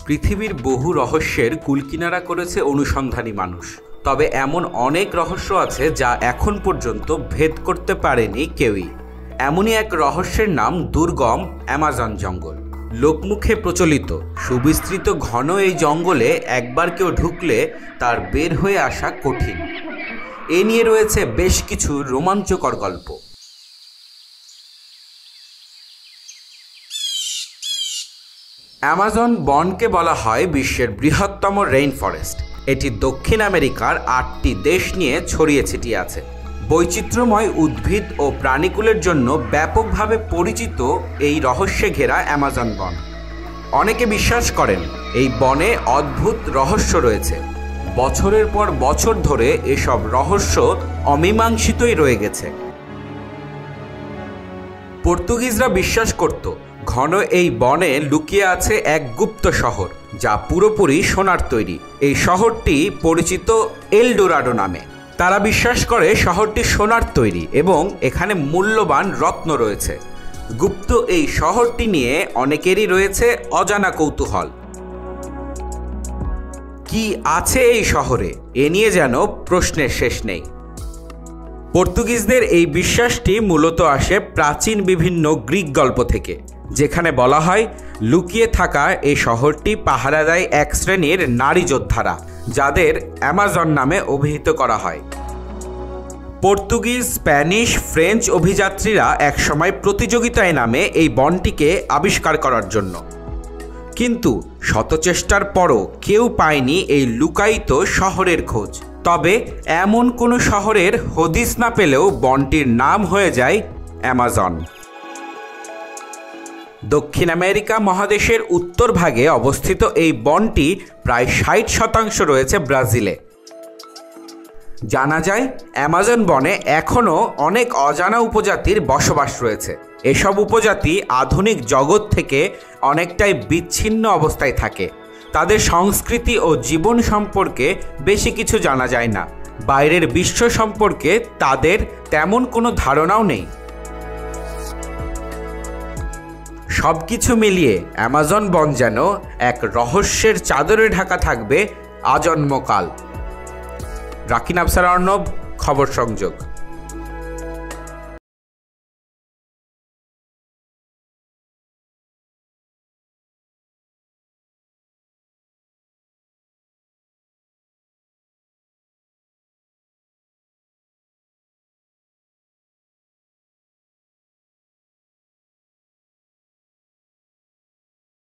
পৃথিবীর বহু রহস্যের কুলকিনারা করেছে অনুসন্ধানী মানুষ। তবে এমন অনেক রহস্য আছে যা এখন পর্যন্ত ভেদ করতে পারেনি কেউই। এমনই এক রহস্যের নাম দুর্গম অ্যামাজন জঙ্গল। লোকমুখে প্রচলিত সুবিস্তৃত ঘন এই জঙ্গলে একবার কেউ ঢুকলে তার বের হয়ে আসা কঠিন। এ নিয়ে রয়েছে বেশ কিছু রোমাঞ্চকর গল্প। অ্যামাজন বনকে বলা হয় বিশ্বের বৃহত্তম রেইন ফরেস্ট। এটি দক্ষিণ আমেরিকার 8টি দেশ নিয়ে ছড়িয়ে ছিটিয়ে আছে। বৈচিত্র্যময় উদ্ভিদ ও প্রাণীকুলের জন্য ব্যাপকভাবে পরিচিত এই রহস্যে ঘেরা অ্যামাজন বন। অনেকে বিশ্বাস করেন এই বনে অদ্ভুত রহস্য রয়েছে। বছরের পর বছর ধরে এসব রহস্য অমীমাংসিতই রয়ে গেছে। পর্তুগিজরা বিশ্বাস করত ঘন এই বনে লুকিয়ে আছে এক গুপ্ত শহর, যা পুরোপুরি সোনার তৈরি। এই শহরটি পরিচিত এল ডোরাডো নামে। তারা বিশ্বাস করে শহরটি সোনার তৈরি এবং এখানে মূল্যবান রত্ন রয়েছে। গুপ্ত এই শহরটি নিয়ে অনেকেরই রয়েছে অজানা কৌতূহল। কি আছে এই শহরে, এ নিয়ে যেন প্রশ্নের শেষ নেই। পর্তুগিজদের এই বিশ্বাসটি মূলত আসে প্রাচীন বিভিন্ন গ্রিক গল্প থেকে, যেখানে বলা হয় লুকিয়ে থাকা এই শহরটি পাহারা দেয় এক শ্রেণীর নারী যোদ্ধারা, যাদের অ্যামাজন নামে অভিহিত করা হয়। পর্তুগিজ, স্প্যানিশ, ফ্রেঞ্চ অভিযাত্রীরা একসময় প্রতিযোগিতায় নামে এই বনটিকে আবিষ্কার করার জন্য, কিন্তু শত চেষ্টার পরও কেউ পায়নি এই লুকায়িত শহরের খোঁজ। তবে এমন কোনো শহরের হদিস না পেলেও বনটির নাম হয়ে যায় অ্যামাজন। দক্ষিণ আমেরিকা মহাদেশের উত্তর ভাগে অবস্থিত এই বনটি প্রায় 60% রয়েছে ব্রাজিলে। জানা যায় অ্যামাজন বনে এখনও অনেক অজানা উপজাতির বসবাস রয়েছে। এসব উপজাতি আধুনিক জগৎ থেকে অনেকটাই বিচ্ছিন্ন অবস্থায় থাকে। তাদের সংস্কৃতি ও জীবন সম্পর্কে বেশি কিছু জানা যায় না। বাইরের বিশ্ব সম্পর্কে তাদের তেমন কোনো ধারণাও নেই। সবকিছু মিলিয়ে অ্যামাজন বন যেন এক রহস্যের চাদরে ঢাকা থাকবে আজন্মকাল। রাকিন আফসার অর্ণব, খবর সংযোগ।